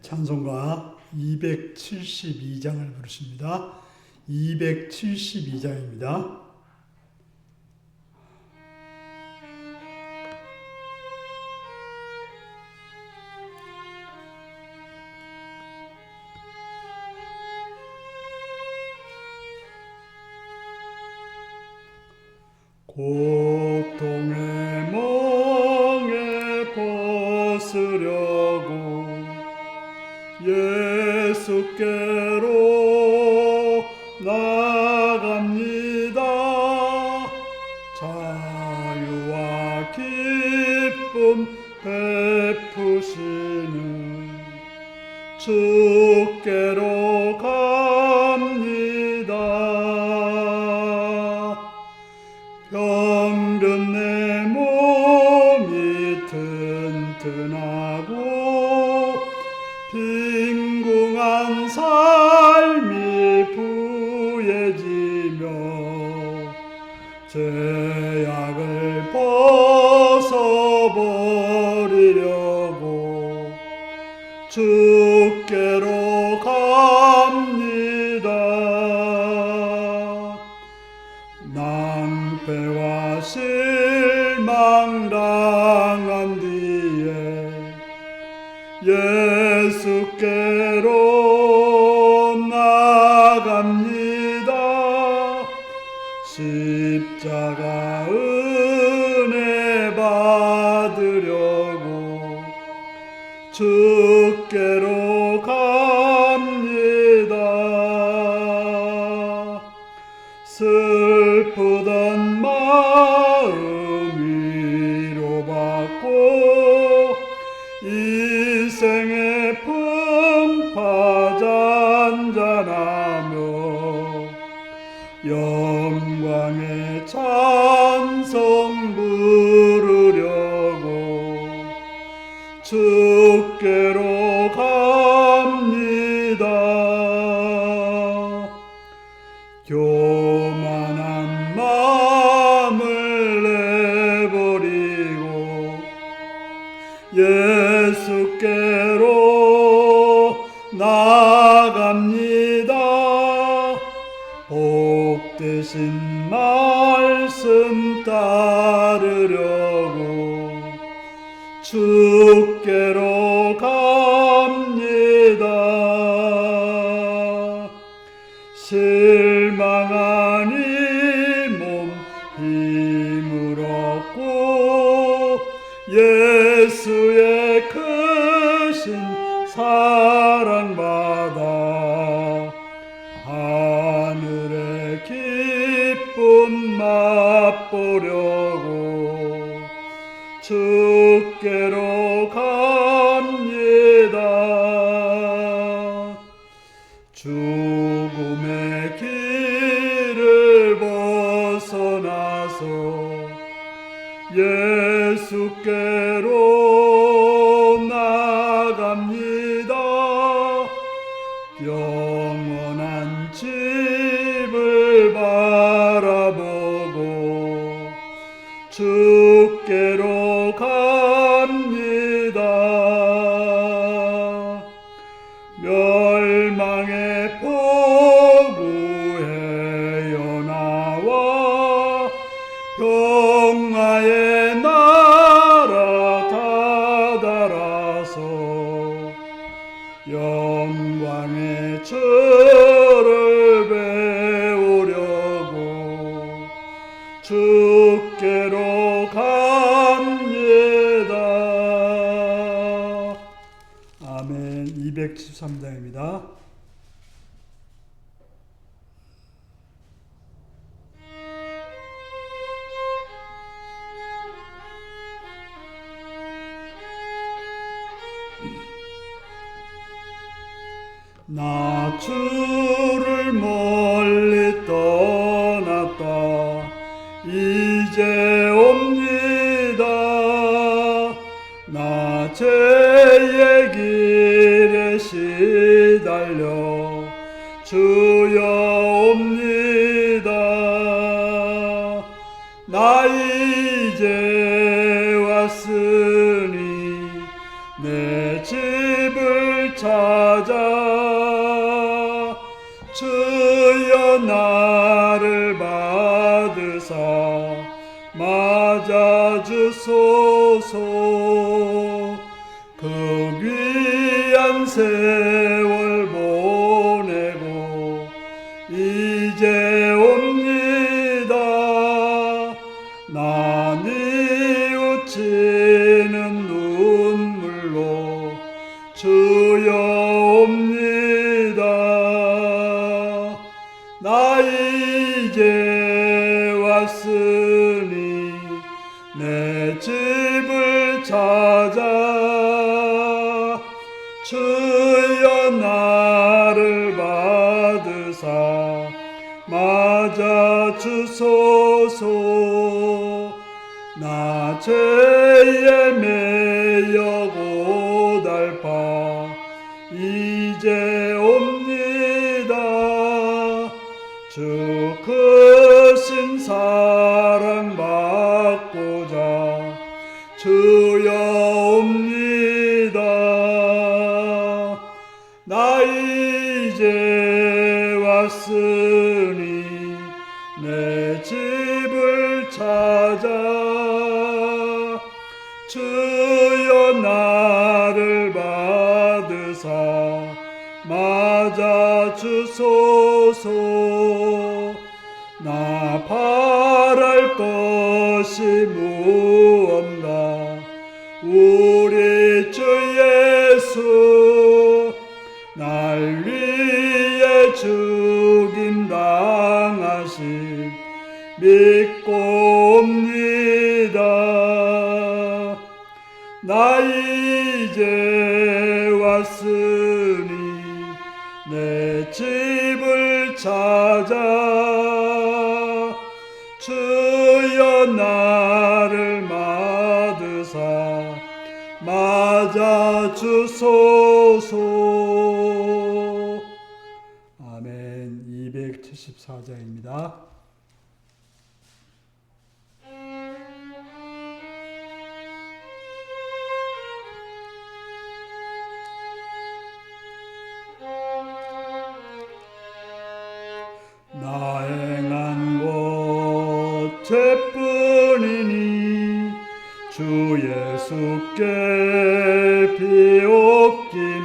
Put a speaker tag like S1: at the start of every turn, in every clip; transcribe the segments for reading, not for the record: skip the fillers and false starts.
S1: 찬송가 272장을 부르십니다. 272장입니다. 고통의 멍에 벗으려고 예수께로 나갑니다. 자유와 기쁨 베푸시는 주께로 갑니다. 병든 내 몸이 튼튼하고 빈궁한 삶이 부해지며 죄악을 벗어버리려고 주께로 갑니다. 낭패와 실망 당한 뒤에 예수께로 나갑니다. 십자가 은혜 받으려고 주께로 갑니다. 슬프던 마음 위로받고 이생의 풍파 잔잔하며 영광의 찬송 부르려고 주께로 갑니다. 교만한 마음을 내버리고 예수께로 나갑니다. 복되신 말씀 따르려고 주께로 갑니다. 실망한 이 몸 힘을 얻고 예수의 크신 사랑받아 하늘의 기쁨 맛보려고 주께로 갑니다. 죽음의 길을 벗어나서 예수께로 나갑니다. 영원한 집을 바라보고 주께로 갑니다. 멸망의 포구에 연하와 평화의 나라 다다라서 영광의 주를 배우려고 주께로 갑니다. 아멘. 273장입니다. 나 주를 멀리 떠났다 이제 옵니다. 나 죄의 길에 시달려 주여 옵니다. 나 이제 왔으니 내 집을 찾아 주여 나를 받으사 맞아주소서. 그 귀한 세월 보내고 이제 옵니다. 나 뉘우치는 눈물로 주여 옵니다. 나 이제 왔으니 내 집을 찾아 주여 나를 받으사 맞아주소서. 나 죄에 매여 고달파 이제 옵니다. 주 크신 사랑 받고자 주여 옵니다. 나 이제 왔으니 내 집을 찾아 주여 나를 받으사 맞아주소서. 나 바랄 것이 무언가 우리 주 예수 날 위해 죽임 당하신 믿고 옵니다. 나 이제 왔으니 내 집을 찾아 주여 나를 받으사 맞아주소서. 아멘. 274장입니다. 나 행한 것 죄뿐이니 주 예수께 비옵기는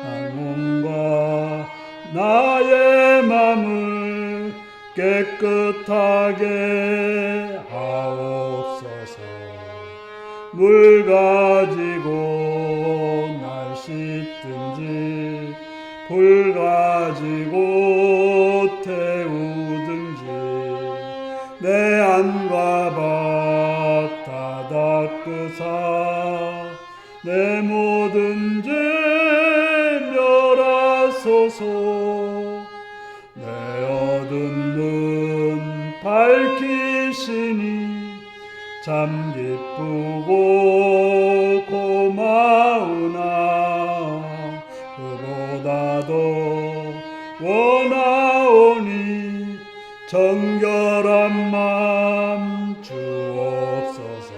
S1: 항문과 나의 맘을 깨끗하게 하옵소서. 물 가지고 날 씻든지 불 가지고 태우든지 내 안과 밖 다 닦으사 내 모든 죄 멸하소서. 내 어두운 눈 밝히시니 참 기쁘고 고마우나 그보다도 원하오니 정결한 맘 주옵소서.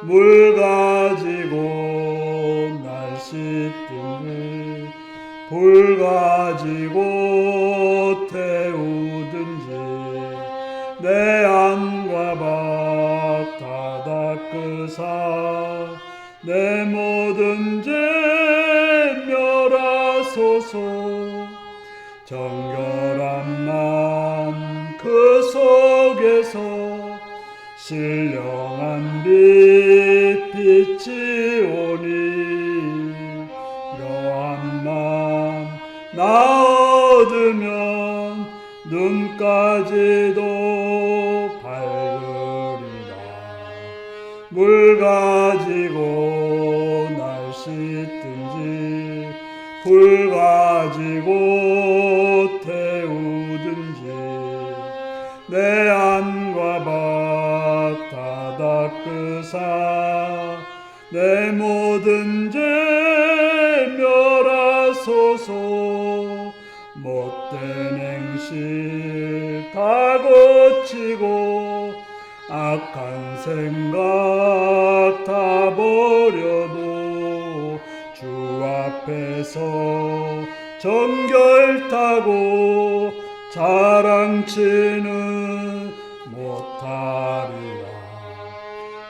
S1: 물 가지고 날 씻든지 불 가지고 태우든지 내 안과 밖 다 닦으사 내 모든 죄 멸하소서. 정결한 마음 그 속에서 신령한 빛 빛이 오니 이러한 마음 나 얻으면 눈까지도 밝으리라. 물 가지고 날 씻든지 불 가지고 태우든지 내 안과 밖 다 닦으사 내 모든 죄 멸하소서. 못된 행실 다 고치고 악한 생각 다 버려도 앞에서 정결타고 자랑치는 못하리라.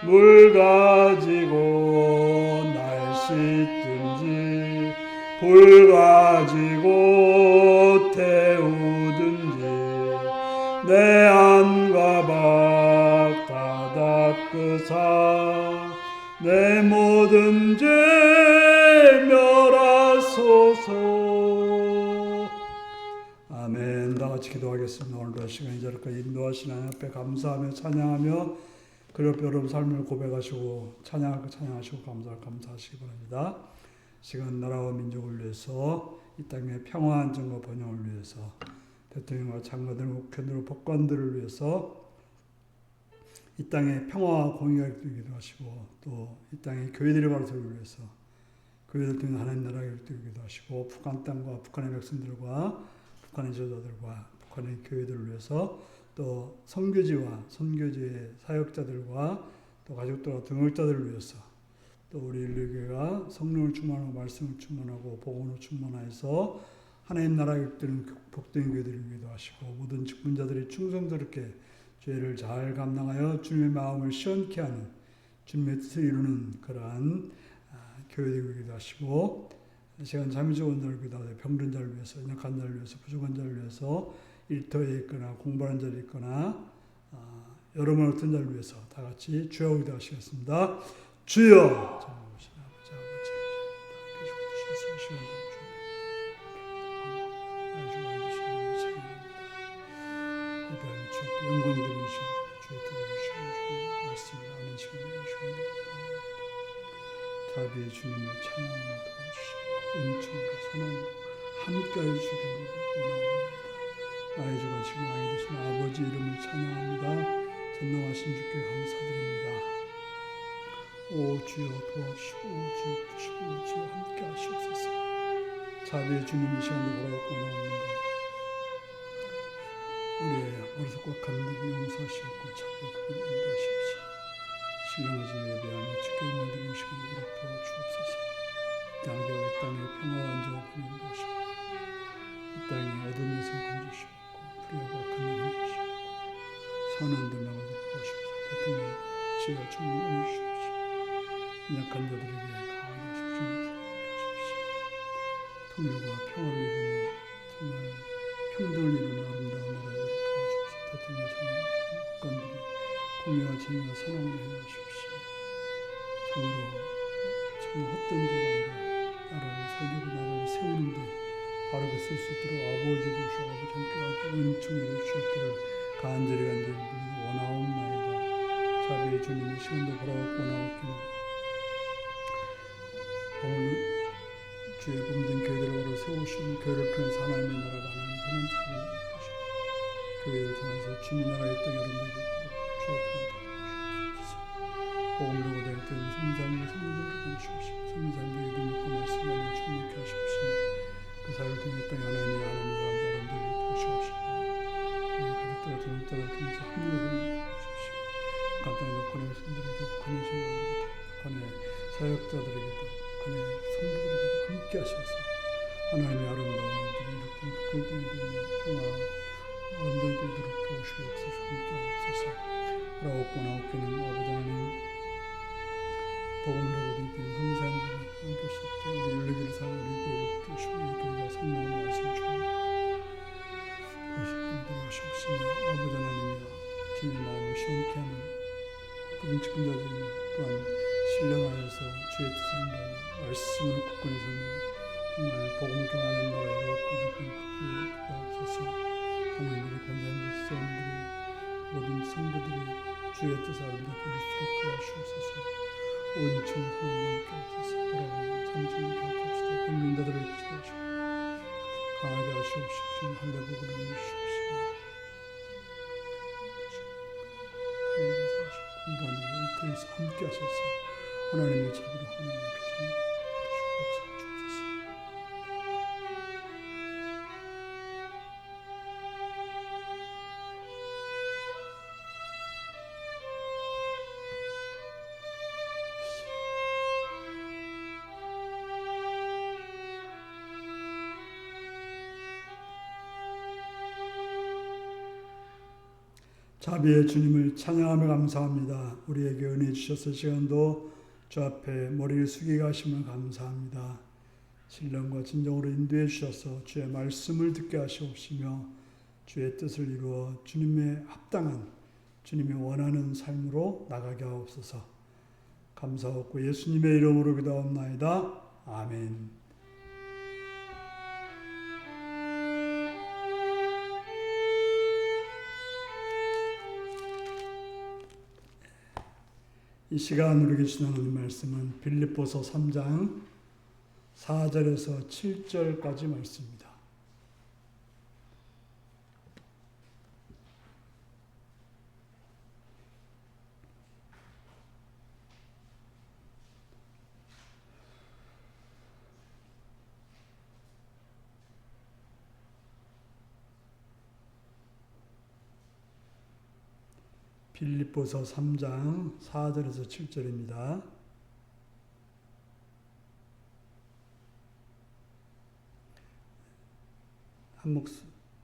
S1: 물 가지고 날 씻든지 불 가지고 태우든지 내 안과 밖 다 닦으사 내 모든 죄 멸하소서. 아멘. 다 같이 기도하겠습니다. 오늘도 시간 이자리까지 인도하신 하나님 앞에 감사하며 찬양하며 그 옆에 여러분 삶을 고백하시고 찬양하시고 감사하시기 바랍니다. 시간 나라와 민족을 위해서 이 땅의 평화 안정과 번영을 위해서 대통령과 장관들, 국회의원들, 법관들을 위해서 이 땅의 평화와 공의가 이루어지기도 하시고 또 이 땅의 교회들이 바로 서기를 위해서 교회들 통해 하나님 나라가 이루어지기도 하시고 북한 땅과 북한의 백성들과 북한의 지도자들과 북한의 교회들을 위해서 또 선교지와 선교지의 사역자들과 또 가족들과 등록자들을 위해서 또 우리 인류교회가 성령을 충만하고 말씀을 충만하고 복음으로 충만하여서 하나님 나라에 이르는 복된 교회들을 위기도 하시고 모든 직분자들이 충성스럽게 죄를 잘 감당하여 주님의 마음을 시원케 하는 주님의 뜻을 이루는 그러한 교회들을 위기도 하시고 시간 잠이 좋은 자를 위기도 하고 병든 자를 위해서 연약한 자를 위해서 부족한 자를 위해서 일터에 있거나 공부하는 자를 있거나 여러분 어떤 자를 위해서 다 같이 주여 기도 하시겠습니다. 주여 영광 드리는 시간 주의 뜻을 주의 말씀을 아는 시간을 주옵소서. 자비의 주님을 찬양하며 도와주시고 은총으로 선언으로 함께하여 주시기를 원합니다. 나의 주가 지금 왕이 되신 아버지 이름을 찬양합니다. 전능하신 주께 감사드립니다. 오 주여 도와주시고 오 주여 부시고 오 주여 함께하시옵소서. 자비의 주님 이 시간도 돌아오고 나오는 것 우리의 어리석고 간들을 용서하시고 자비의 인도하시옵소서. 신령하신 예배하며 주께 만드는 시간을 도와주옵소서. 양교의 땅에 평화와 안정을 인도하시고 이 땅에 어둠에서 건지시고 불의와 악한 일 건지시고 선한 들 나가서 도와주옵소서. 대통령 지혜와 충만을 주시옵소서. 약한 자들에게 강하게 하십시오. 통일과 평화를 이루는 정말 평등을 이루는 아름다운 나라를 도와주옵소서. 대통령 장관들이 공의와 정의와 선함을 해주십시오. 참으로 헛된 데가 아니라 나라를 살리고 나라를 세우는데 바르게 쓸 수 있도록 아버지 주시고 아버지 함께하고 은총을 주셨기를 간절히 원하옵나이다. 자비의 주님이 시간도 돌아왔고 나왔기를 오늘 주의 몸된 교회들을 세우시는 교회를 통해서 하나님의 나라가 하나님 선한 뜻을 이루시고 교회를 통해서 주님 나라의 땅 여러분들이 주의 편을 주옵소서. 복음으로 고대할 때는 성장과 성도들을 보내주옵시고 성장들에게 능력과 말씀을 충만케 하시옵시며 그 사회를 통해 땅에 하나님의 사람들을 도우시옵시고 우리 가족들과 동역자를 통해서 합류를 도우시옵시고 간단히 북한의 백성들에게도 북한의 지도자들에게도 북한의 사역자들에게도 북한의 성도들에게도 함께 하셔서 하나님의 아름다운 일들이 이렇게 북한 땅에 되는 평화 아름다운 일들을 도우시고 역사서 함께 하옵소서. 라옵고 나옵기는 아버지 하나님 복음을 내고 있는 성사님들과 함께 하실 때 우리 윤리교를 사는 우리 교회를 도우시고 이 교회가 성령의 말씀을 주옵소서. 도우시옵시며 아버지 하나님이여 주님의 마음을 시원케 하는 그분 직분자들 또한 신령하여서 주의 뜻을 이루는 말씀으로 굳건히 서는 정말 복음을 통하는 나라의 굳건히 하옵소서. 하나님들이 권사님들 사람들이 모든 성도들이 주의 뜻을 아름답게 이룰 수 있도록 도와주옵소서. 온총 선함과 함께 하소서. 돌아오는 참주님 경합시다. 병민자들을 지도하시고 강하게 하시옵시고 주님 할례복을 이루시옵시고 공부하는 일터에서 함께 하셔서 하나님의 자비로 하나님의 백성을 역사해 주옵소서. 자비의 주님을 찬양하며 감사합니다. 우리에게 은혜 주셔서 시간도 주 앞에 머리를 숙이게 하심을 감사합니다. 신령과 진정으로 인도해 주셔서 주의 말씀을 듣게 하시옵시며 주의 뜻을 이루어 주님의 합당한 주님이 원하는 삶으로 나가게 하옵소서. 감사하고 예수님의 이름으로 기도하옵나이다. 아멘. 이 시간 우리에게 주시는 말씀은 빌립보서 3장 4절에서 7절까지 말씀입니다. 빌립보서 3장 4절에서 7절입니다. 한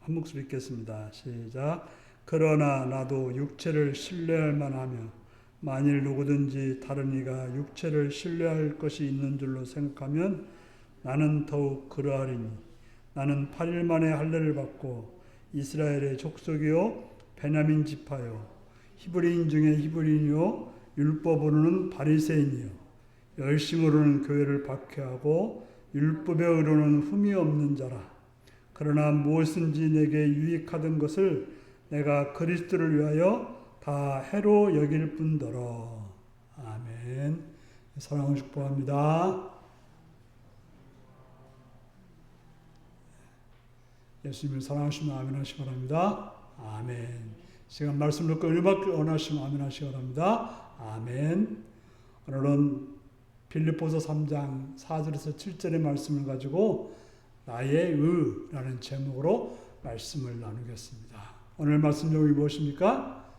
S1: 목소리 읽겠습니다. 시작. 그러나 나도 육체를 신뢰할 만하며 만일 누구든지 다른 이가 육체를 신뢰할 것이 있는 줄로 생각하면 나는 더욱 그러하리니 나는 8일 만에 할례를 받고 이스라엘의 족속이요 베냐민 지파요 히브리인 중에 히브리인이요 율법으로는 바리새인이요 열심으로는 교회를 박해하고 율법에 의로는 흠이 없는 자라. 그러나 무엇인지 내게 유익하던 것을 내가 그리스도를 위하여 다 해로 여길 뿐더러. 아멘. 사랑을 축복합니다. 예수님을 사랑하시면 아멘 하시기 바랍니다. 아멘. 시간 말씀 듣고 은혜받기 원하시면 아멘 하시기 바랍니다. 아멘. 오늘은 빌립보서 3장 4절에서 7절의 말씀을 가지고 나의 의라는 제목으로 말씀을 나누겠습니다. 오늘 말씀 제목이 무엇입니까?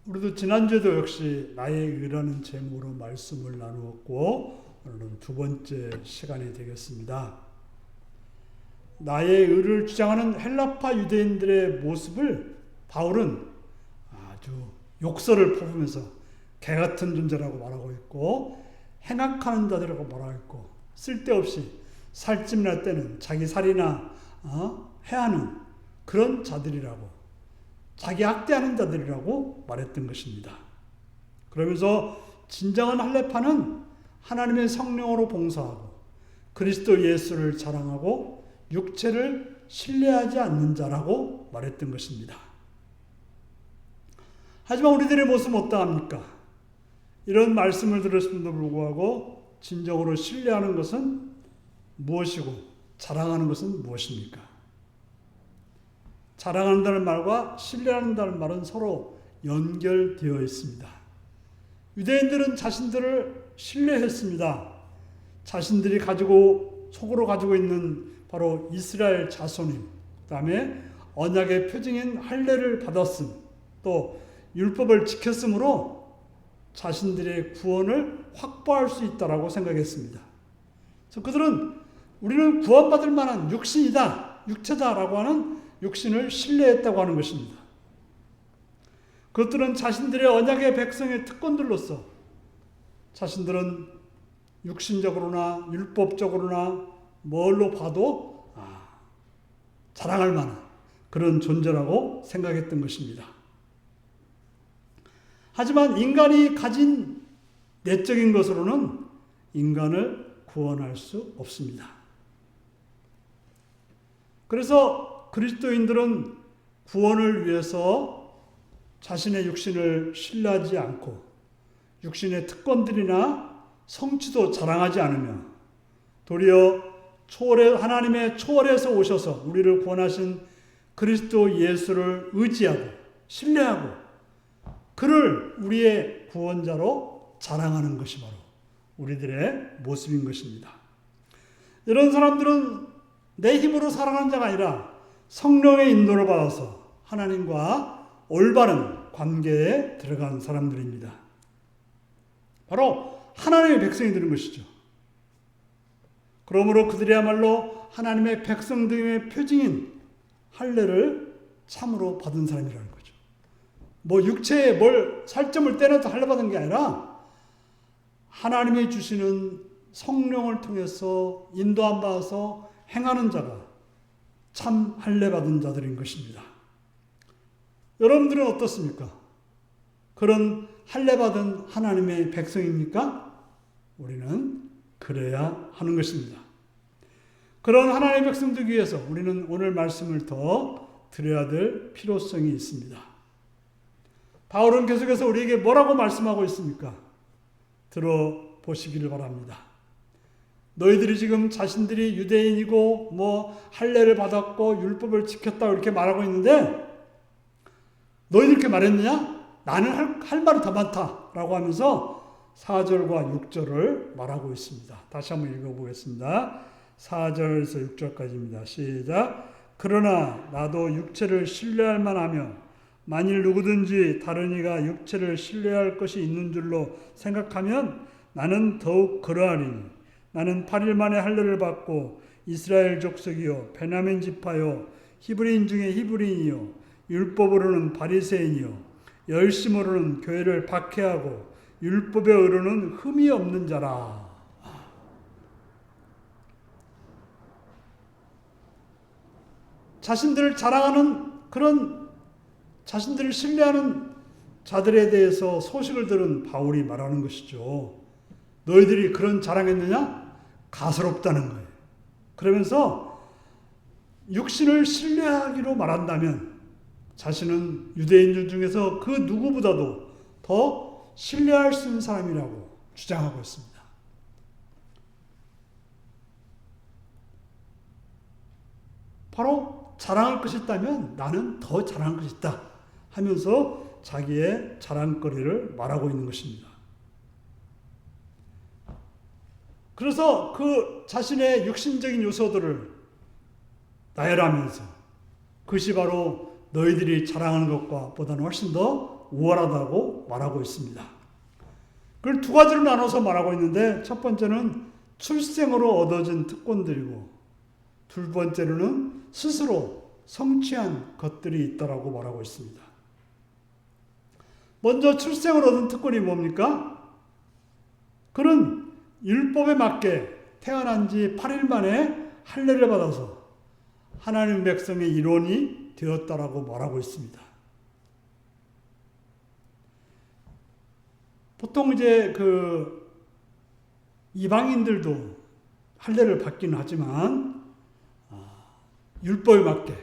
S1: 우리도 지난주에도 역시 나의 의라는 제목으로 말씀을 나누었고 오늘은 두 번째 시간이 되겠습니다. 나의 의를 주장하는 헬라파 유대인들의 모습을 바울은 아주 욕설을 퍼부면서 개 같은 존재라고 말하고 있고 행악하는 자들이라고 말하고 있고 쓸데없이 살찜날 때는 자기 살이나 해하는 그런 자들이라고 자기 학대하는 자들이라고 말했던 것입니다. 그러면서 진정한 할례파는 하나님의 성령으로 봉사하고 그리스도 예수를 자랑하고 육체를 신뢰하지 않는 자라고 말했던 것입니다. 하지만 우리들의 모습은 어떠합니까? 이런 말씀을 들었음에도 불구하고 진정으로 신뢰하는 것은 무엇이고 자랑하는 것은 무엇입니까? 자랑한다는 말과 신뢰한다는 말은 서로 연결되어 있습니다. 유대인들은 자신들을 신뢰했습니다. 자신들이 속으로 가지고 있는 바로 이스라엘 자손임, 그 다음에 언약의 표징인 할례를 받았음, 또 율법을 지켰으므로 자신들의 구원을 확보할 수 있다라고 생각했습니다. 그래서 그들은 우리는 구원받을 만한 육신이다, 육체다라고 하는 육신을 신뢰했다고 하는 것입니다. 그것들은 자신들의 언약의 백성의 특권들로서 자신들은 육신적으로나 율법적으로나 뭘로 봐도 자랑할 만한 그런 존재라고 생각했던 것입니다. 하지만 인간이 가진 내적인 것으로는 인간을 구원할 수 없습니다. 그래서 그리스도인들은 구원을 위해서 자신의 육신을 신뢰하지 않고 육신의 특권들이나 성취도 자랑하지 않으며 도리어 하나님의 초월에서 오셔서 우리를 구원하신 그리스도 예수를 의지하고 신뢰하고 그를 우리의 구원자로 자랑하는 것이 바로 우리들의 모습인 것입니다. 이런 사람들은 내 힘으로 살아가는 자가 아니라 성령의 인도를 받아서 하나님과 올바른 관계에 들어간 사람들입니다. 바로 하나님의 백성이 되는 것이죠. 그러므로 그들이야말로 하나님의 백성됨의 표징인 할례를 참으로 받은 사람이라는 거죠. 뭐 육체에 뭘 살점을 떼내서 할례 받은 게 아니라 하나님이 주시는 성령을 통해서 인도함 받아서 행하는 자가 참 할례 받은 자들인 것입니다. 여러분들은 어떻습니까? 그런 할례 받은 하나님의 백성입니까? 우리는 그래야 하는 것입니다. 그런 하나님의 백성들 위해서 우리는 오늘 말씀을 더 드려야 될 필요성이 있습니다. 바울은 계속해서 우리에게 뭐라고 말씀하고 있습니까? 들어보시기를 바랍니다. 너희들이 지금 자신들이 유대인이고 뭐 할례를 받았고 율법을 지켰다고 이렇게 말하고 있는데 너희들 이렇게 말했느냐? 나는 할 말이 더 많다라고 하면서 4절과 6절을 말하고 있습니다. 다시 한번 읽어보겠습니다. 4절에서 6절까지입니다. 시작. 그러나 나도 육체를 신뢰할 만하며 만일 누구든지 다른 이가 육체를 신뢰할 것이 있는 줄로 생각하면 나는 더욱 그러하리니 나는 8일 만에 할례를 받고 이스라엘 족속이요 베냐민 지파요 히브리인 중에 히브리인이요 율법으로는 바리새인이요 열심으로는 교회를 박해하고 율법에 의로는 흠이 없는 자라. 자신들을 자랑하는 그런 자신들을 신뢰하는 자들에 대해서 소식을 들은 바울이 말하는 것이죠. 너희들이 그런 자랑했느냐? 가소롭다는 거예요. 그러면서 육신을 신뢰하기로 말한다면 자신은 유대인들 중에서 그 누구보다도 더 신뢰할 수 있는 사람이라고 주장하고 있습니다. 바로 자랑할 것이 있다면 나는 더 자랑할 것이 있다 하면서 자기의 자랑거리를 말하고 있는 것입니다. 그래서 그 자신의 육신적인 요소들을 나열하면서 그것이 바로 너희들이 자랑하는 것과 보다는 훨씬 더 우월하다고 말하고 있습니다. 그걸 두 가지로 나눠서 말하고 있는데 첫 번째는 출생으로 얻어진 특권들이고 두 번째로는 스스로 성취한 것들이 있다라고 말하고 있습니다. 먼저 출생으로 얻은 특권이 뭡니까? 그는 율법에 맞게 태어난 지 8일 만에 할례를 받아서 하나님 백성의 일원이 되었다라고 말하고 있습니다. 보통 이제 그 이방인들도 할례를 받기는 하지만 율법에 맞게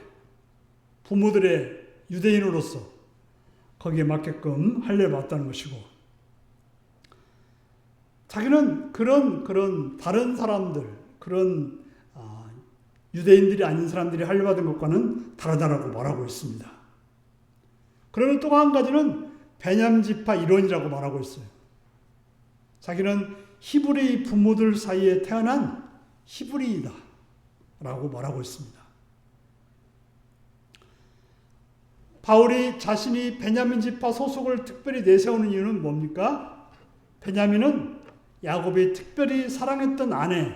S1: 부모들의 유대인으로서 거기에 맞게끔 할례를 받았다는 것이고 자기는 그런 다른 사람들 그런 유대인들이 아닌 사람들이 할례 받은 것과는 다르다라고 말하고 있습니다. 그러면 또 한 가지는 베냐민 지파 일원이라고 말하고 있어요. 자기는 히브리 부모들 사이에 태어난 히브리이다 라고 말하고 있습니다. 바울이 자신이 베냐민 지파 소속을 특별히 내세우는 이유는 뭡니까? 베냐민은 야곱이 특별히 사랑했던 아내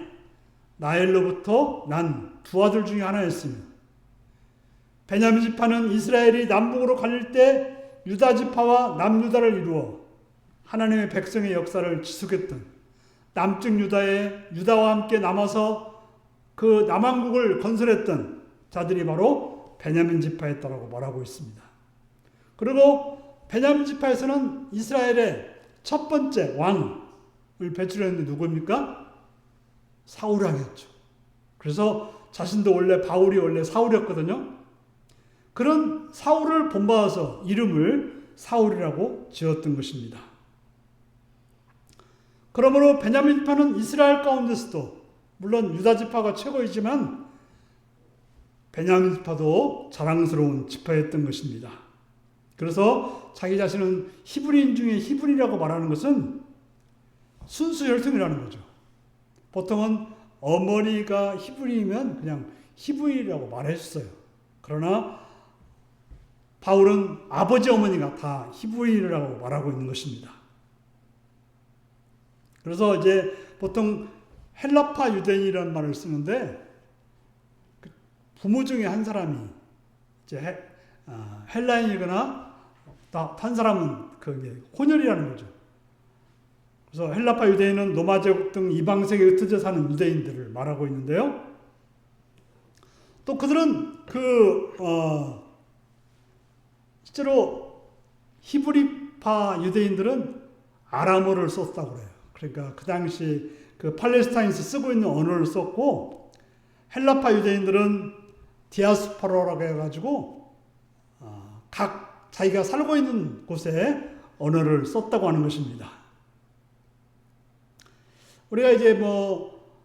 S1: 라헬로부터 난 두 아들 중에 하나였으며 베냐민 지파는 이스라엘이 남북으로 갈릴 때 유다 지파와 남유다를 이루어 하나님의 백성의 역사를 지속했던 남쪽 유다와 함께 남아서 그 남왕국을 건설했던 자들이 바로 베냐민 지파였다라고 말하고 있습니다. 그리고 베냐민 지파에서는 이스라엘의 첫 번째 왕을 배출했는데 누구입니까? 사울 왕이었죠. 그래서 자신도 바울이 원래 사울이었거든요. 그런 사울을 본받아서 이름을 사울이라고 지었던 것입니다. 그러므로 베냐민 지파는 이스라엘 가운데서도 물론 유다 지파가 최고이지만 베냐민 지파도 자랑스러운 지파였던 것입니다. 그래서 자기 자신은 히브리인 중에 히브리라고 말하는 것은 순수 혈통이라는 거죠. 보통은 어머니가 히브리이면 그냥 히브리라고 말했어요. 그러나 바울은 아버지 어머니가 다 히브리라고 말하고 있는 것입니다. 그래서 이제 보통 헬라파 유대인이라는 말을 쓰는데 부모 중에 한 사람이 이제 헬라인이거나 한 사람은 그게 혼혈이라는 거죠. 그래서 헬라파 유대인은 로마 제국 등 이방 세계에 흩어져 사는 유대인들을 말하고 있는데요. 또 그들은 실제로 히브리파 유대인들은 아람어를 썼다고 그래요. 그러니까 그 당시 그 팔레스타인에서 쓰고 있는 언어를 썼고, 헬라파 유대인들은 디아스포라라고 해가지고 각 자기가 살고 있는 곳에 언어를 썼다고 하는 것입니다. 우리가 이제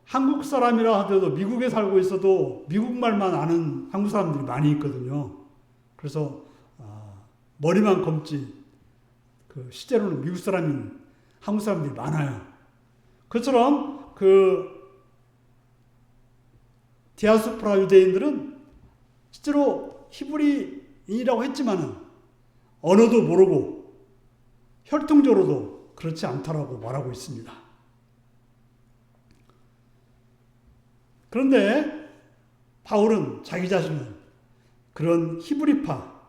S1: 한국 사람이라 하더라도 미국에 살고 있어도 미국말만 아는 한국 사람들이 많이 있거든요. 그래서 머리만 검지 실제로는 미국 사람인 한국 사람들이 많아요. 그처럼 디아스포라 유대인들은 실제로 히브리인이라고 했지만은 언어도 모르고 혈통적으로도 그렇지 않다라고 말하고 있습니다. 그런데 바울은 자기 자신은 그런 히브리파,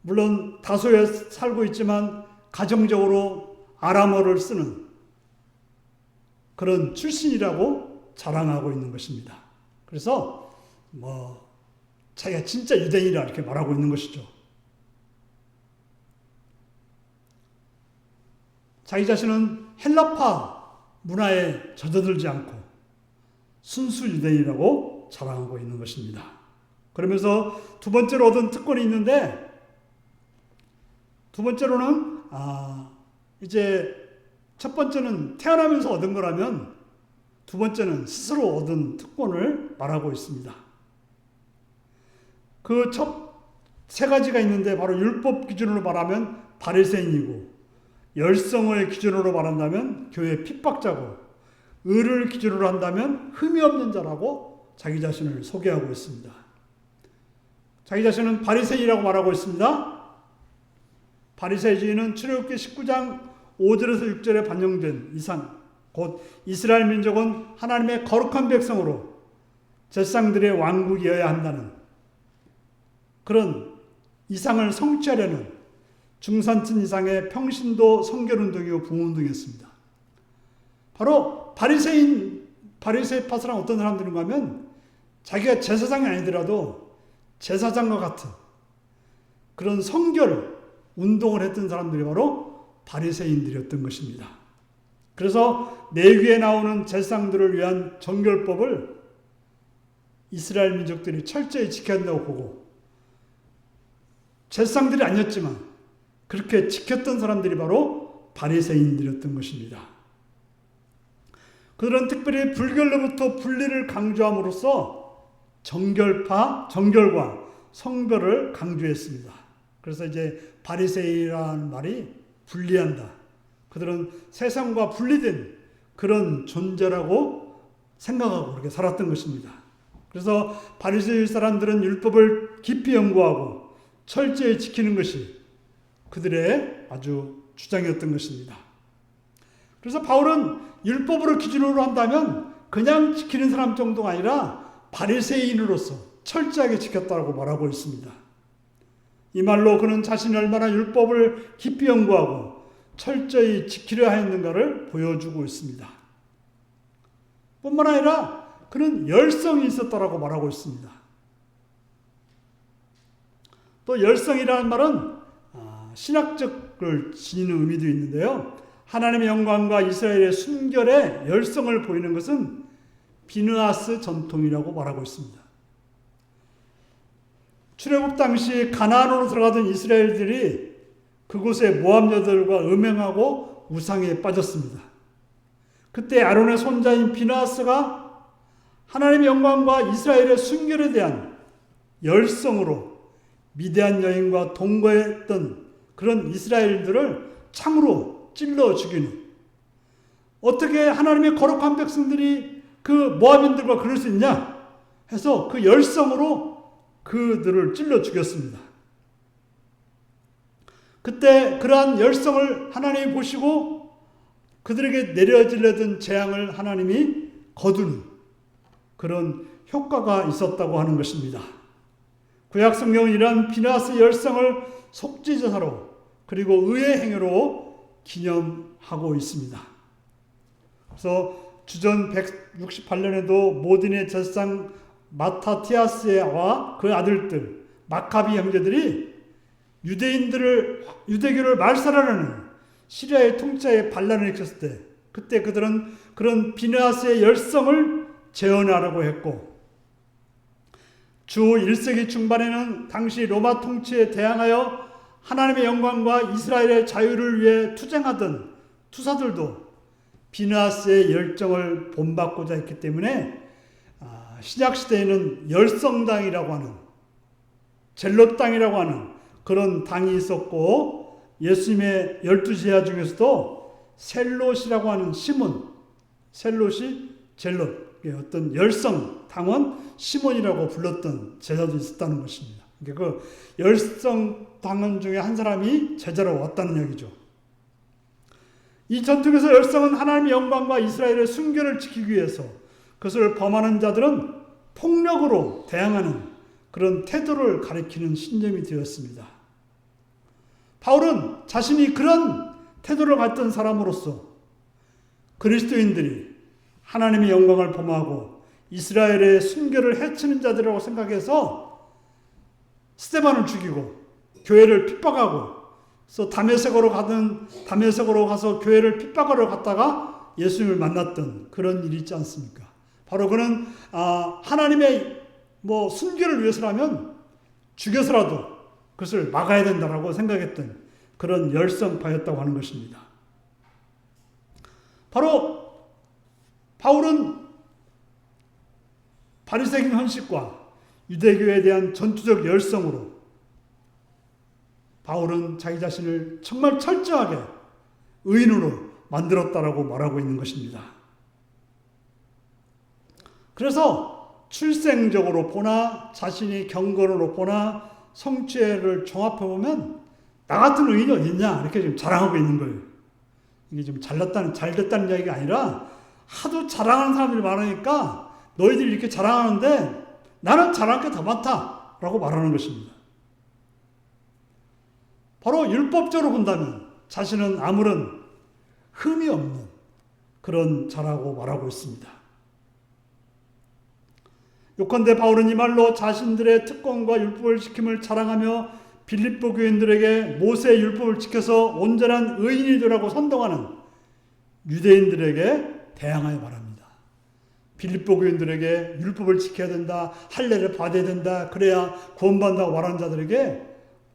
S1: 물론 다소에 살고 있지만 가정적으로 아람어를 쓰는 그런 출신이라고 자랑하고 있는 것입니다. 그래서 자기가 진짜 유대인이라 이렇게 말하고 있는 것이죠. 자기 자신은 헬라파 문화에 젖어들지 않고 순수 유대인이라고 자랑하고 있는 것입니다. 그러면서 두 번째로 얻은 특권이 있는데, 두 번째로는 이제 첫 번째는 태어나면서 얻은 거라면 두 번째는 스스로 얻은 특권을 말하고 있습니다. 그 첫 세 가지가 있는데 바로 율법 기준으로 말하면 바리새인이고, 열성을 기준으로 말한다면 교회 핍박자고, 의를 기준으로 한다면 흠이 없는 자라고 자기 자신을 소개하고 있습니다. 자기 자신은 바리새인이라고 말하고 있습니다. 바리새인은 출애굽기 19장 5절에서 6절에 반영된 이상, 곧 이스라엘 민족은 하나님의 거룩한 백성으로 제사장들의 왕국이어야 한다는 그런 이상을 성취하려는 중산층 이상의 평신도 선결운동이고 부흥운동이었습니다. 바로 바리새파서란 어떤 사람들인가 하면 자기가 제사장이 아니더라도 제사장과 같은 그런 선결 운동을 했던 사람들이 바로 바리새인들이었던 것입니다. 그래서 레위기에 나오는 제사장들을 위한 정결법을 이스라엘 민족들이 철저히 지켜야 한다고 보고, 제사장들이 아니었지만 그렇게 지켰던 사람들이 바로 바리새인들이었던 것입니다. 그들은 특별히 불결로부터 분리를 강조함으로써 정결과 성별을 강조했습니다. 그래서 이제 바리새인이라는 말이 분리한다. 그들은 세상과 분리된 그런 존재라고 생각하고 그렇게 살았던 것입니다. 그래서 바리새인 사람들은 율법을 깊이 연구하고 철저히 지키는 것이 그들의 아주 주장이었던 것입니다. 그래서 바울은 율법으로 기준으로 한다면 그냥 지키는 사람 정도가 아니라 바리새인으로서 철저하게 지켰다고 말하고 있습니다. 이 말로 그는 자신이 얼마나 율법을 깊이 연구하고 철저히 지키려 했는가를 보여주고 있습니다. 뿐만 아니라 그는 열성이 있었다라고 말하고 있습니다. 또 열성이라는 말은 신학적을 지니는 의미도 있는데요. 하나님의 영광과 이스라엘의 순결에 열성을 보이는 것은 비느하스 전통이라고 말하고 있습니다. 출애굽 당시 가나안으로 들어가던 이스라엘들이 그곳의 모압 여들과 음행하고 우상에 빠졌습니다. 그때 아론의 손자인 비느하스가 하나님의 영광과 이스라엘의 순결에 대한 열성으로 미디안 여인과 동거했던 그런 이스라엘들을 참으로 찔러 죽이는, 어떻게 하나님의 거룩한 백성들이 그 모압인들과 그럴 수 있냐 해서 그 열성으로 그들을 찔러 죽였습니다. 그때 그러한 열성을 하나님이 보시고 그들에게 내려지려던 재앙을 하나님이 거두는 그런 효과가 있었다고 하는 것입니다. 구약 성경은 이러한 비나스의 열성을 속죄제사로 그리고 의의 행위로 기념하고 있습니다. 그래서 주전 168년에도 모딘의 제사장 마타티아스와 그 아들들 마카비 형제들이 유대교를 말살하려는 시리아의 통치자의 반란을 일으켰을 때 그때 그들은 그런 비나스의 열성을 재현하라고 했고, 주 1세기 중반에는 당시 로마 통치에 대항하여 하나님의 영광과 이스라엘의 자유를 위해 투쟁하던 투사들도 비나스의 열정을 본받고자 했기 때문에 신약시대에는 열성당이라고 하는, 젤롯당이라고 하는 그런 당이 있었고, 예수님의 12제자 중에서도 셀롯이라고 하는 시몬, 셀롯이 젤롯, 어떤 열성 당원 시몬이라고 불렀던 제자도 있었다는 것입니다. 그 열성 당원 중에 한 사람이 제자로 왔다는 얘기죠. 이 전투에서 열성은 하나님의 영광과 이스라엘의 순결을 지키기 위해서 그것을 범하는 자들은 폭력으로 대항하는 그런 태도를 가리키는 신념이 되었습니다. 바울은 자신이 그런 태도를 갖던 사람으로서 그리스도인들이 하나님의 영광을 범하고 이스라엘의 순결을 해치는 자들이라고 생각해서 스데반을 죽이고 교회를 핍박하고, 그래서 다메섹으로 가서 교회를 핍박하러 갔다가 예수님을 만났던 그런 일이 있지 않습니까? 바로 그는 하나님의 순결을 위해서라면 죽여서라도 그것을 막아야 된다라고 생각했던 그런 열성파였다고 하는 것입니다. 바로 바울은 바리새인 헌식과 유대교에 대한 전투적 열성으로 바울은 자기 자신을 정말 철저하게 의인으로 만들었다라고 말하고 있는 것입니다. 그래서 출생적으로 보나 자신이 경건으로 보나 성취를 종합해보면 나 같은 의인이 어딨냐 이렇게 지금 자랑하고 있는 거예요. 이게 좀 잘됐다는 이야기가 아니라 하도 자랑하는 사람들이 많으니까 너희들이 이렇게 자랑하는데 나는 자랑할 게 더 많다라고 말하는 것입니다. 바로 율법적으로 본다면 자신은 아무런 흠이 없는 그런 자라고 말하고 있습니다. 요컨대 바울은 이 말로 자신들의 특권과 율법을 지킴을 자랑하며 빌립보 교인들에게 모세의 율법을 지켜서 온전한 의인이 되라고 선동하는 유대인들에게 대항하여 말합니다. 빌립보 교인들에게 율법을 지켜야 된다, 할례를 받아야 된다, 그래야 구원받는다고 말하는 자들에게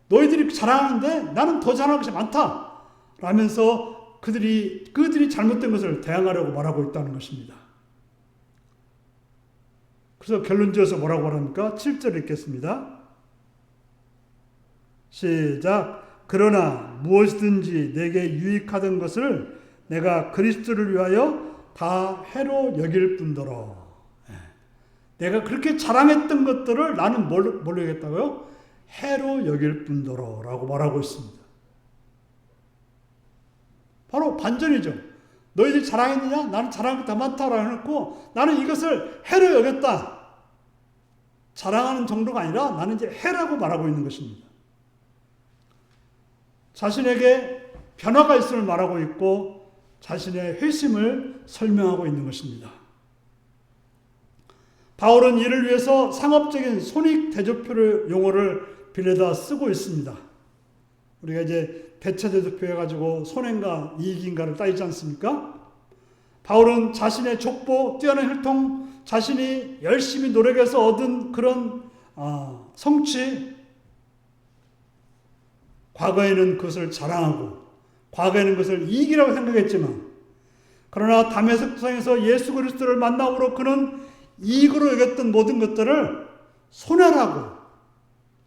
S1: 너희들이 자랑하는데 나는 더 잘하는 것이 많다 라면서 그들이 잘못된 것을 대항하려고 말하고 있다는 것입니다. 그래서 결론지어서 뭐라고 말합니까? 7절 읽겠습니다. 시작. 그러나 무엇이든지 내게 유익하던 것을 내가 그리스도를 위하여 다 해로 여길 뿐더러. 내가 그렇게 자랑했던 것들을 나는 뭘로 여겼다고요? 해로 여길 뿐더러 라고 말하고 있습니다. 바로 반전이죠. 너희들이 자랑했느냐? 나는 자랑한 게 더 많다라고 해놓고 나는 이것을 해로 여겼다. 자랑하는 정도가 아니라 나는 이제 해라고 말하고 있는 것입니다. 자신에게 변화가 있음을 말하고 있고 자신의 회심을 설명하고 있는 것입니다. 바울은 이를 위해서 상업적인 손익대조표를 용어를 빌려다 쓰고 있습니다. 우리가 이제 대체대조표 해가지고 손해인가 이익인가를 따지지 않습니까? 바울은 자신의 족보, 뛰어난 혈통, 자신이 열심히 노력해서 얻은 그런 성취, 과거에는 그것을 자랑하고 과거에는 그것을 이익이라고 생각했지만 그러나 다메섹 도상에서 예수 그리스도를 만남으로 그는 이익으로 여겼던 모든 것들을 손해라고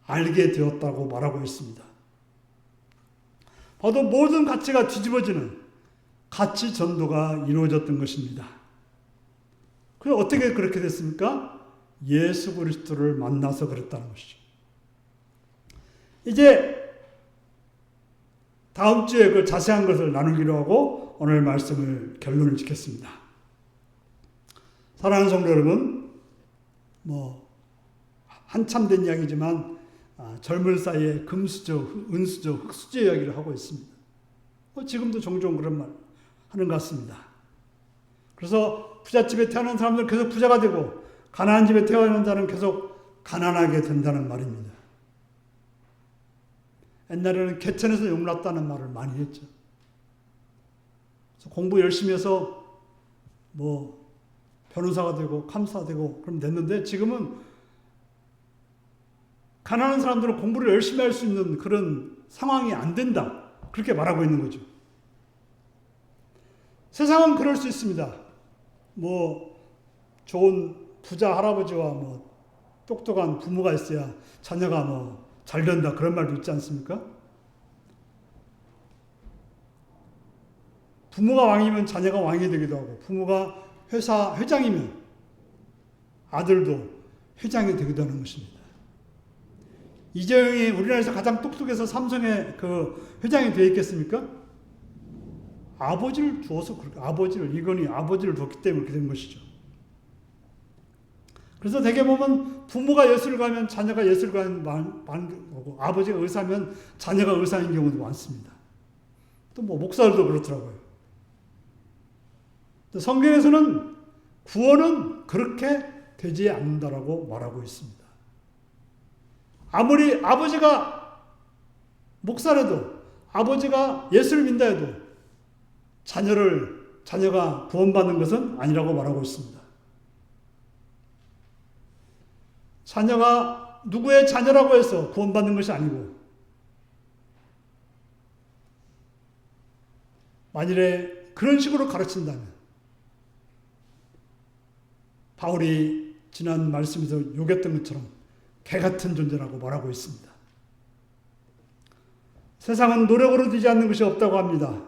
S1: 알게 되었다고 말하고 있습니다. 바로 모든 가치가 뒤집어지는 가치 전도가 이루어졌던 것입니다. 그럼 어떻게 그렇게 됐습니까? 예수 그리스도를 만나서 그랬다는 것이죠. 이제 다음 주에 그 자세한 것을 나누기로 하고 오늘 말씀을 결론을 짓겠습니다. 사랑하는 성도 여러분, 한참 된 이야기지만 젊을 사이에 금수저, 은수저, 흙수저 이야기를 하고 있습니다. 지금도 종종 그런 말 하는 것 같습니다. 그래서 부잣집에 태어난 사람들은 계속 부자가 되고 가난한 집에 태어난 자는 계속 가난하게 된다는 말입니다. 옛날에는 개천에서 용났다는 말을 많이 했죠. 그래서 공부 열심히 해서 변호사가 되고 감사가 되고 그럼 됐는데, 지금은 가난한 사람들은 공부를 열심히 할 수 있는 그런 상황이 안 된다, 그렇게 말하고 있는 거죠. 세상은 그럴 수 있습니다. 좋은 부자 할아버지와 똑똑한 부모가 있어야 자녀가 잘 된다, 그런 말도 있지 않습니까? 부모가 왕이면 자녀가 왕이 되기도 하고, 부모가 회사 회장이면 아들도 회장이 되기도 하는 것입니다. 이재용이 우리나라에서 가장 똑똑해서 삼성의 그 회장이 되어 있겠습니까? 아버지를 두어서 이건희 아버지를 뒀기 때문에 그렇게 된 것이죠. 그래서 대개 보면 부모가 예술가면 자녀가 예술가인 거고, 아버지가 의사면 자녀가 의사인 경우도 많습니다. 또 목사들도 그렇더라고요. 성경에서는 구원은 그렇게 되지 않는다라고 말하고 있습니다. 아무리 아버지가 목사라도, 아버지가 예수를 믿는다 해도 자녀가 구원받는 것은 아니라고 말하고 있습니다. 자녀가 누구의 자녀라고 해서 구원받는 것이 아니고, 만일에 그런 식으로 가르친다면 바울이 지난 말씀에서 요겼던 것처럼 개같은 존재라고 말하고 있습니다. 세상은 노력으로 되지 않는 것이 없다고 합니다.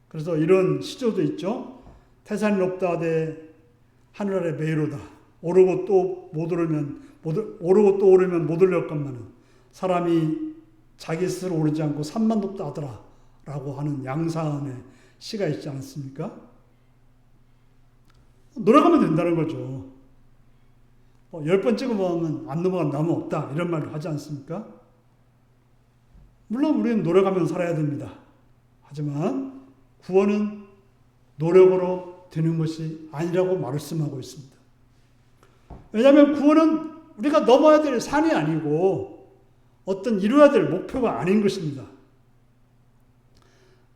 S1: 그래서 이런 시조도 있죠. 태산이 높다 하되 하늘 아래 메이로다. 오르고 또 오르면 못 올렸건만은 사람이 자기 스스로 오르지 않고 산만 높다 하더라 라고 하는 양사은의 시가 있지 않습니까? 노력하면 된다는 거죠. 10번 찍어보면 안 넘어간 나무 없다, 이런 말을 하지 않습니까? 물론 우리는 노력하면 살아야 됩니다. 하지만 구원은 노력으로 되는 것이 아니라고 말씀하고 있습니다. 왜냐하면 구원은 우리가 넘어야 될 산이 아니고 어떤 이루어야 될 목표가 아닌 것입니다.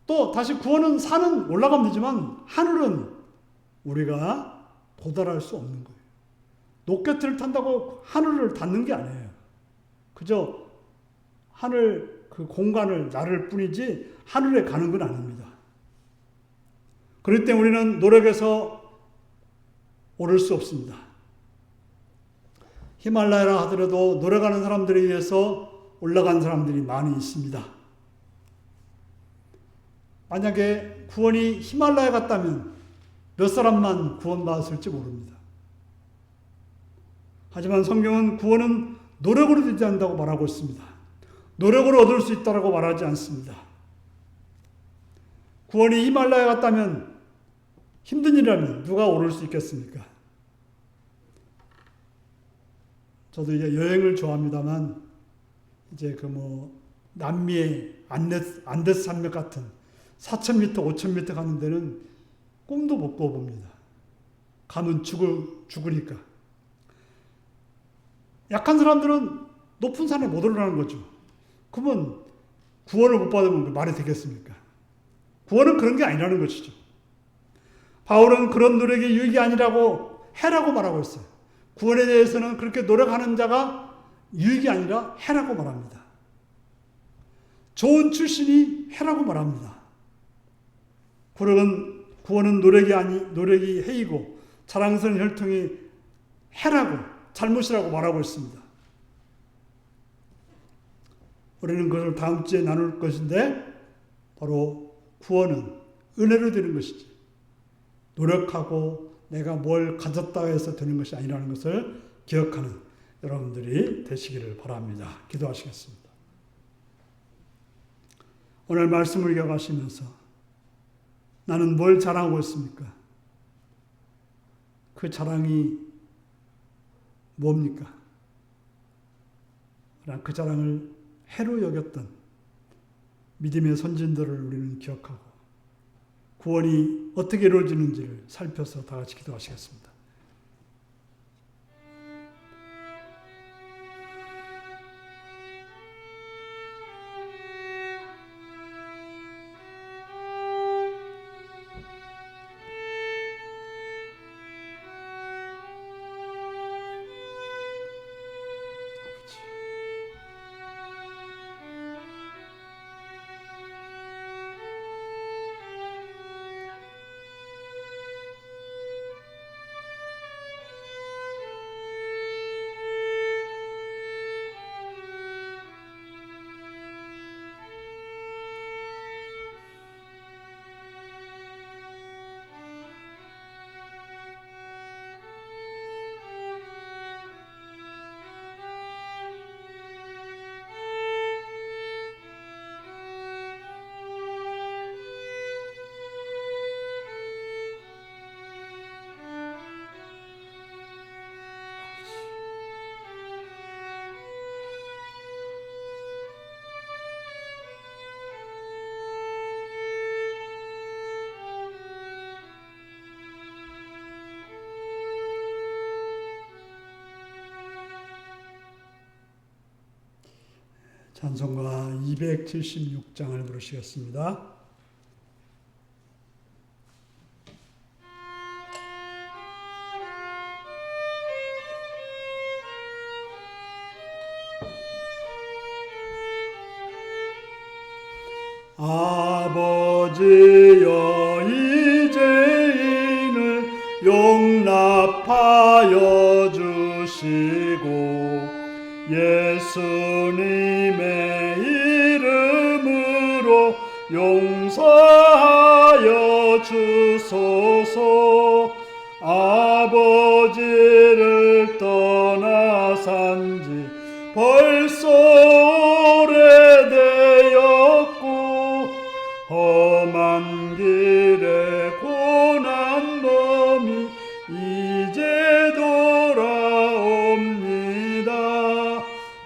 S1: 또 다시 구원은 산은 올라가면 되지만 하늘은 우리가 도달할 수 없는 거예요. 로켓을 탄다고 하늘을 닿는 게 아니에요. 그저 하늘 그 공간을 나를 뿐이지 하늘에 가는 건 아닙니다. 그렇기 때문에 우리는 노력해서 오를 수 없습니다. 히말라야라 하더라도 노력하는 사람들에 의해서 올라간 사람들이 많이 있습니다. 만약에 구원이 히말라야 같다면 몇 사람만 구원받았을지 모릅니다. 하지만 성경은 구원은 노력으로 되지 않는다고 말하고 있습니다. 노력으로 얻을 수 있다고 말하지 않습니다. 구원이 히말라야 같다면, 힘든 일이라면 누가 오를 수 있겠습니까? 저도 이제 여행을 좋아합니다만, 이제 남미의 안데스 산맥 같은 4,000m, 5,000m 가는 데는 꿈도 못 꿔봅니다. 가면 죽으니까. 약한 사람들은 높은 산에 못 올라가는 거죠. 그러면 구원을 못 받으면 말이 되겠습니까? 구원은 그런 게 아니라는 것이죠. 바울은 그런 노력이 유익이 아니라고 해라고 말하고 있어요. 구원에 대해서는 그렇게 노력하는 자가 유익이 아니라 해라고 말합니다. 좋은 출신이 해라고 말합니다. 구원은 노력이 해이고 자랑스러운 혈통이 해라고, 잘못이라고 말하고 있습니다. 우리는 그것을 다음 주에 나눌 것인데, 바로 구원은 은혜로 되는 것이지, 노력하고 내가 뭘 가졌다 해서 되는 것이 아니라는 것을 기억하는 여러분들이 되시기를 바랍니다. 기도하시겠습니다. 오늘 말씀을 기억하시면서 나는 뭘 자랑하고 있습니까? 그 자랑이 뭡니까? 그 자랑을 해로 여겼던 믿음의 선진들을 우리는 기억하고 구원이 어떻게 이루어지는지를 살펴서 다 같이 기도하시겠습니다. 찬송가 276장을 부르시겠습니다. 아버지여 이 죄인을 용납하여 주시고 예수님의 이름으로 용서하여 주소서. 아버지를 떠나 산지 벌써 오래되었고 험한 길에 고난 범이 이제 돌아옵니다.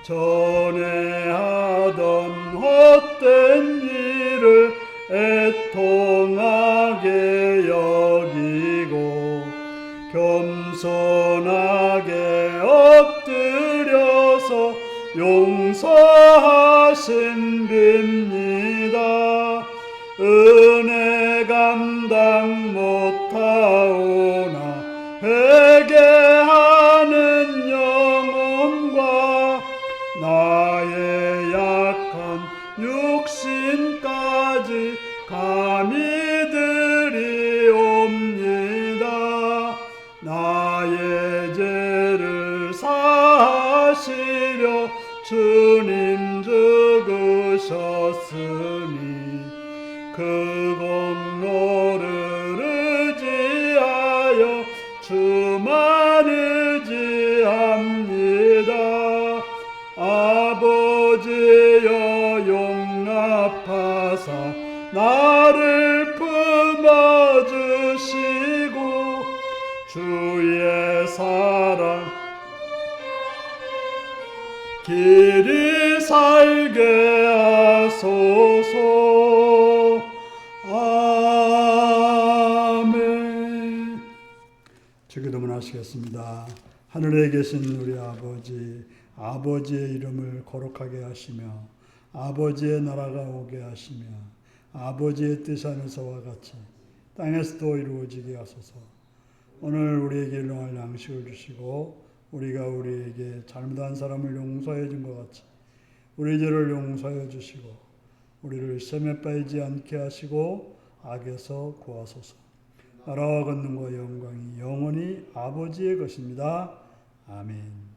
S1: 전에 하던 헛된 일을 애통하게 여기고 겸손하게 엎드려서 용서하신 빕니다. 은혜 감당 못하오나 회개하는 영혼과 나의 약한 육신까지 감히 드리옵니다. 나의 죄를 사하시려 주님 죽으셨으니 그 공로를 의지하여 주만 의지합니다. 아버지여 용납하사 나를 품어주시고 주의 사랑 길이 살게 하소서. 아멘. 주기도문 하시겠습니다. 하늘에 계신 우리 아버지, 아버지의 이름을 거룩하게 하시며 아버지의 나라가 오게 하시며 아버지의 뜻 하늘서와 같이 땅에서도 이루어지게 하소서. 오늘 우리에게 일용할 양식을 주시고 우리가 우리에게 잘못한 사람을 용서해 준 것 같이 우리 죄를 용서해 주시고 우리를 시험에 빠지지 않게 하시고 악에서 구하소서. 나라와 권능과 영광이 영원히 아버지의 것입니다. 아멘.